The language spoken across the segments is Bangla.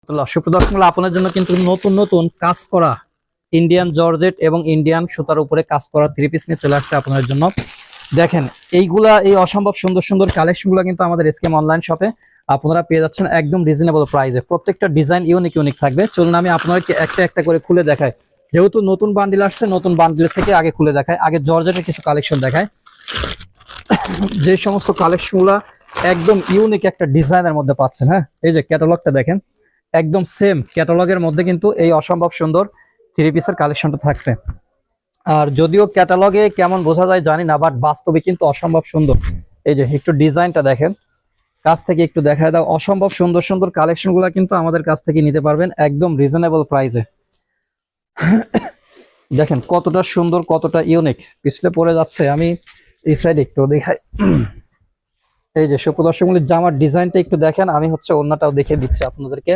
সুপ্রদর্শক আপনার জন্য কিন্তু নতুন নতুন কাজ করা ইন্ডিয়ান জর্জেট এবং ইন্ডিয়ান সুতার উপরে কাজ করা থ্রি পিস নিয়ে চলে আসছে আপনাদের জন্য। দেখেন এই অসম্ভব সুন্দর সুন্দর কালেকশন গুলো কিন্তু আমাদের এসকেএম অনলাইন শপে আপনারা পেয়ে যাচ্ছেন একদম রিজনেবল প্রাইসে। প্রত্যেকটা ডিজাইন ইউনিক ইউনিক থাকবে। চলুন আমি আপনাদেরকে একটা একটা করে খুলে দেখাই। যেহেতু নতুন বান্ডিল আসছে, নতুন বান্ডিলের থেকে আগে খুলে দেখায়। আগে জর্জেটের কিছু কালেকশন দেখায়, যে সমস্ত কালেকশন গুলা একদম ইউনিক একটা ডিজাইনের মধ্যে পাচ্ছেন। হ্যাঁ, এই যে ক্যাটালগটা দেখেন, একদম সেম ক্যাটালগের মধ্যে কিন্তু এই অসম্ভব সুন্দর থ্রি পিসের কালেকশনটা থাকছে। আর যদিও ক্যাটালগে কেমন বোঝা যায় জানি না, বাট বাস্তবে কিন্তু অসম্ভব সুন্দর। এই যে একটু ডিজাইনটা দেখেন, কাছ থেকে একটু দেখায় দাও। অসম্ভব সুন্দর সুন্দর কালেকশন গুলা কিন্তু আমাদের কাছ থেকে নিতে পারবেন একদম রিজনেবল প্রাইসে। দেখেন কতটা সুন্দর, কতটা ইউনিক। পিছলে পড়ে যাচ্ছে, আমি এই সাইড একটু দেখাই। এই যে সুপ্রদর্শকগুলির জামার ডিজাইনটা একটু দেখেন। আমি ওড়নাটাও দেখে দিচ্ছি আপনাদেরকে।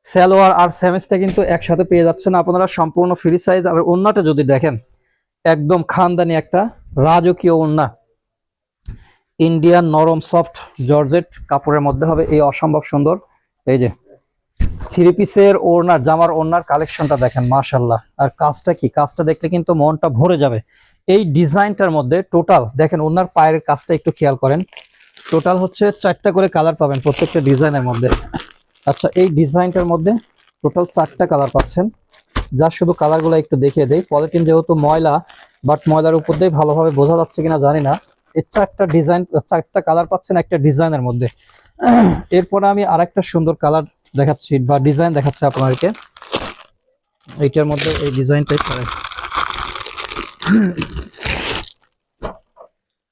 সালোয়ার আর স্যামিজটা কিন্তু একসাথে পেয়ে যাচ্ছেন আপনারা, সম্পূর্ণ ফ্রি সাইজ। আর ওড়নাটা যদি দেখেন, একদম খানদানি একটা রাজকীয় ওড়না, ইন্ডিয়ান নরম সফট জর্জেট কাপড়ের মধ্যে হবে এই অসম্ভব সুন্দর। এই যে থ্রি পিসের ওড়নার, জামার ওড়নার কালেকশনটা দেখেন, মাশাআল্লাহ। আর কাজটা কি, কাজটা দেখলে কিন্তু মনটা ভরে যাবে। এই ডিজাইনটার মধ্যে টোটাল দেখেন, ওড়নার পায়ের কাজটা একটু খেয়াল করেন। টোটাল 4টা করে কালার পাবেন প্রত্যেকটা ডিজাইনের মধ্যে। আচ্ছা, এই ডিজাইনটার মধ্যে টোটাল 4টা কালার পাচ্ছেন। যা শুধু কালারগুলো একটু দেখিয়ে দেই। পলিথিন যেহেতু ময়লা, বাট ময়লার উপর দিয়ে ভালোভাবে বোঝা যাচ্ছে কিনা জানি না। এই 4টা কালার পাচ্ছেন একটা ডিজাইনের মধ্যে। এরপরে আমি আরেকটা সুন্দর কালার দেখাচ্ছি বা ডিজাইন দেখাচ্ছি আপনাদেরকে। এইটার মধ্যে এই ডিজাইনটাই করে,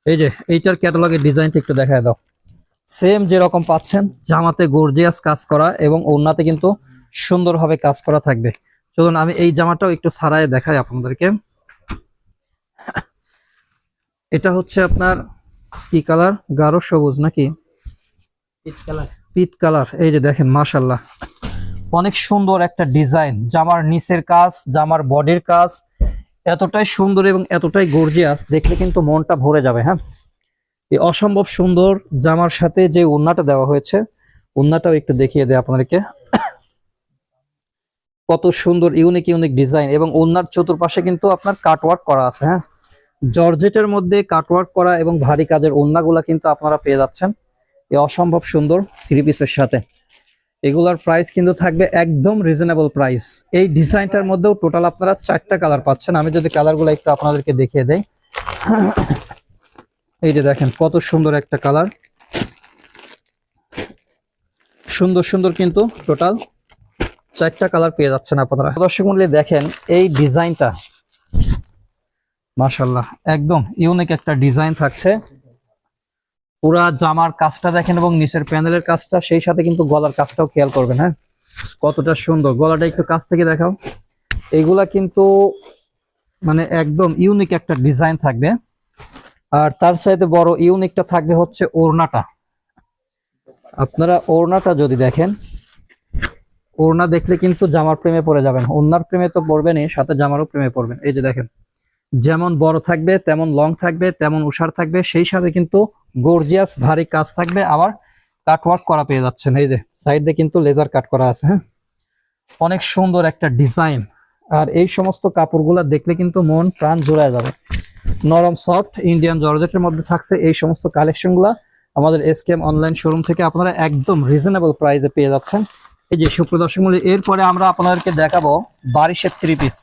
এই যে এইটার ক্যাটালগের ডিজাইনটা একটু দেখায় দাও। সেম যেরকম পাচ্ছেন, জামাতে গর্জিয়াস কাজ করা এবং ওড়নাতে কিন্তু সুন্দরভাবে কাজ করা থাকবে। চলুন আমি এই জামাটাও একটু ছাড়ায় দেখাই আপনাদেরকে। এটা আপনার কি কালার, গাঢ় সবুজ নাকি পিট কালার। এই যে দেখেন, মাশাআল্লাহ, অনেক সুন্দর একটা ডিজাইন। জামার নিচের কাজ, জামার বডির কাজ এতটাই সুন্দর এবং এতটাই গর্জিয়াস, দেখলে কিন্তু মনটা ভরে যাবে। হ্যাঁ, এই অসম্ভব সুন্দর জামার সাথে যে ওড়নাটা দেওয়া হয়েছে, ওড়নাটাও একটু দেখিয়ে দেয় আপনাদেরকে। কত সুন্দর ইউনিক ইউনিক ডিজাইন, এবং ওড়নার চতুর্পাশে কিন্তু আপনার কাটওয়ার্ক করা আছে। হ্যাঁ, জর্জেটের মধ্যে কাটওয়ার্ক করা এবং ভারী কাজের ওড়নাগুলা কিন্তু আপনারা পেয়ে যাচ্ছেন এই অসম্ভব সুন্দর থ্রি পিসের সাথে। এগুলার প্রাইস কিন্তু থাকবে একদম রিজনেবল প্রাইস। এই ডিজাইনটার মধ্যেও টোটাল আপনারা 4টা কালার পাচ্ছেন। আমি যদি কালারগুলো একটু আপনাদেরকে দেখিয়ে দেই। এই যে দেখেন কত সুন্দর একটা কালার, সুন্দর সুন্দর কিন্তু টোটাল 4টা কালার পেয়ে যাচ্ছেন আপনারা। দর্শক মণ্ডলী দেখেন এই ডিজাইনটা, মাশাআল্লাহ, একদম ইউনিক একটা ডিজাইন থাকছে। পুরা জামার কাজটা দেখেন এবং নিচের প্যানেলের কাজটা, সেই সাথে কিন্তু গলার কাজটাও খেয়াল করবেন। হ্যাঁ, কতটা সুন্দর, গলাটা একটু কাছ থেকে দেখাও। এইগুলা কিন্তু মানে একদম ইউনিক একটা ডিজাইন থাকবে। আর তার চাইতে বড় ইউনিকটা থাকবে ওড়নাটা। আপনারা ওড়নাটা যদি দেখেন, ওড়না দেখলে কিন্তু জামার প্রেমে পড়ে যাবেন। ওড়নার প্রেমে তো পড়বেনই, সাথে জামারও প্রেমে পড়বেন। এই যে দেখেন, যেমন বড় থাকবে তেমন লং থাকবে, তেমন উষার থাকবে, সেই সাথে কিন্তু গর্জিয়াস ভারী কাজ থাকবে। আবার কাটওয়ার্ক করা পেয়ে যাচ্ছেন। এই যে সাইড দিয়ে কিন্তু লেজার কাট করা আছে। হ্যাঁ, অনেক সুন্দর একটা ডিজাইন। আর এই সমস্ত কাপড়গুলো দেখলে কিন্তু মন প্রাণ জোড়ায় যাবে। নরম সফট ইন্ডিয়ান জর্জেটের মধ্যে থাকছে এই সমস্ত কালেকশনগুলো আমাদের এসকেএম অনলাইন শোরুম থেকে আপনারা একদম রিজনেবল প্রাইসে পেয়ে যাচ্ছেন। এই যে সুপ্রদর্শক মূল্য, এরপরে আমরা আপনাদেরকে দেখাবো বারিশের থ্রি পিস।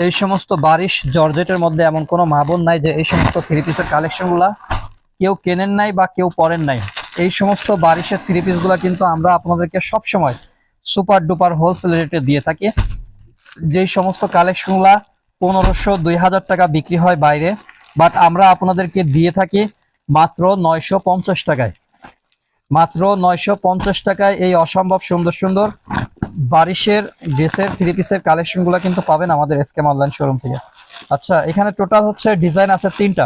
এই সমস্ত বারিশ জর্জেটের মধ্যে এমন কোনো মা বোন নাই যে এই সমস্ত থ্রি পিসের কালেকশনগুলা কেউ কেনেন নাই বা কেউ পরেন নাই। এই সমস্ত বারিশের থ্রি পিসগুলো কিন্তু আমরা আপনাদেরকে সবসময় সুপার ডুপার হোলসেল রেটে দিয়ে থাকি। যেই সমস্ত কালেকশনগুলা 1500-2000 টাকা বিক্রি হয় বাইরে, বাট আমরা আপনাদেরকে দিয়ে থাকি মাত্র 950 টাকায়। মাত্র 950 টাকায় এই অসম্ভব সুন্দর সুন্দর বারিশের ড্রেসের থ্রি পিসের কালেকশনগুলো কিন্তু পাবেন আমাদের এসকেএম অনলাইন শোরুম থেকে। আচ্ছা, এখানে টোটাল ডিজাইন আছে 3টা।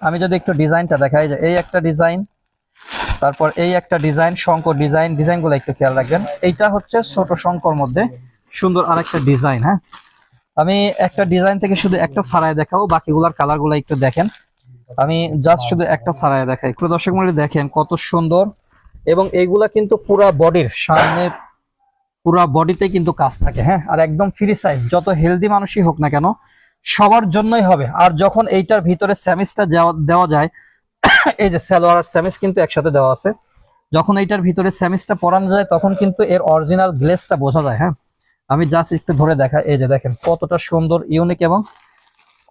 আমি যদি একটু ডিজাইনটা দেখাই, যে এই একটা ডিজাইন, তারপর এই একটা ডিজাইন, শঙ্কর ডিজাইন। ডিজাইনগুলো একটু খেয়াল রাখবেন। এইটা ছোট শঙ্কর মধ্যে সুন্দর আরেকটা ডিজাইন। হ্যাঁ, আমি একটা ডিজাইন থেকে শুধু একটা ছাড়াই দেখাবো, বাকিগুলার কালারগুলো একটু দেখেন। আমি জাস্ট শুধু একটা ছাড়াই দেখাই। দর্শক মণ্ডলী দেখেন কত সুন্দর এবং এইগুলা কিন্তু পুরা বডির সামনে পুরা বডিতে কিন্তু কাজ থাকে, হ্যাঁ। আর একদম ফ্রি সাইজ, যত হেলদি মানুষই হোক না কেন সবার জন্যই হবে। আর যখন এইটার ভিতরে স্যামিসটা দেওয়া যায়, এই যে সালোয়ার আর স্যামিস কিন্তু একসাথে দেওয়া আছে, যখন এইটার ভিতরে স্যামিসটা পরানো যায় তখন কিন্তু এর অরিজিনাল গ্লেজটা বোঝা যায়, হ্যাঁ। আমি জাস্ট একটু ধরে দেখাই, এই যে দেখেন কতটা সুন্দর, ইউনিক এবং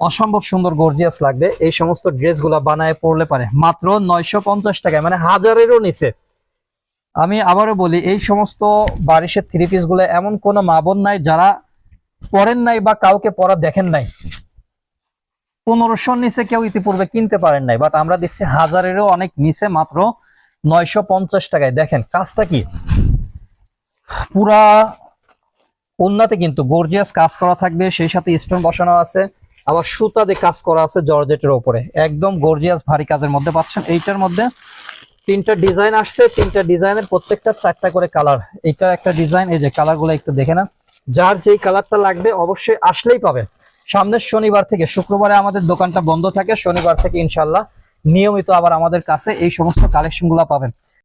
অসম্ভব সুন্দর গর্জিয়াস লাগবে। এই সমস্ত ড্রেসগুলা বানায় পরলে পারে মাত্র 950 টাকায়, মানে 1000-এরও নিচে। আমি আবারও বলি, এই সমস্ত বারিশের থ্রি পিস গুলো এমন কোনো মা বোন নাই যারা পরেন নাই বা কাউকে পরা দেখেন নাই। 1500-র নিচে কেউ ইতিপূর্বে কিনতে পারেন নাই, বাট আমরা দেখছি 1000-এরও অনেক নিচে মাত্র 950 টাকায়। দেখেন কাজটা কি, পুরা উন্নাতে কিন্তু গর্জিয়াস কাজ করা থাকবে, সেই সাথে স্টোন বসানো আছে, আবার সুতা দিয়ে কাজ করা আছে জর্জেটের উপরে, একদম গর্জিয়াস ভারী কাজের মধ্যে পাচ্ছেন। এইটার মধ্যে 3টা ডিজাইন আসছে, 3টা ডিজাইনের প্রত্যেকটা 4টা করে কালার। এইটা একটা ডিজাইন, এই যে কালারগুলো একটু দেখে না, যার যেই কালারটা লাগবে অবশ্যই আসলেই পাবেন। সামনের শনিবার থেকে শুক্রবারে আমাদের দোকানটা বন্ধ থাকে, শনিবার থেকে ইনশাল্লাহ নিয়মিত আবার আমাদের কাছে এই সমস্ত কালেকশনগুলো পাবেন।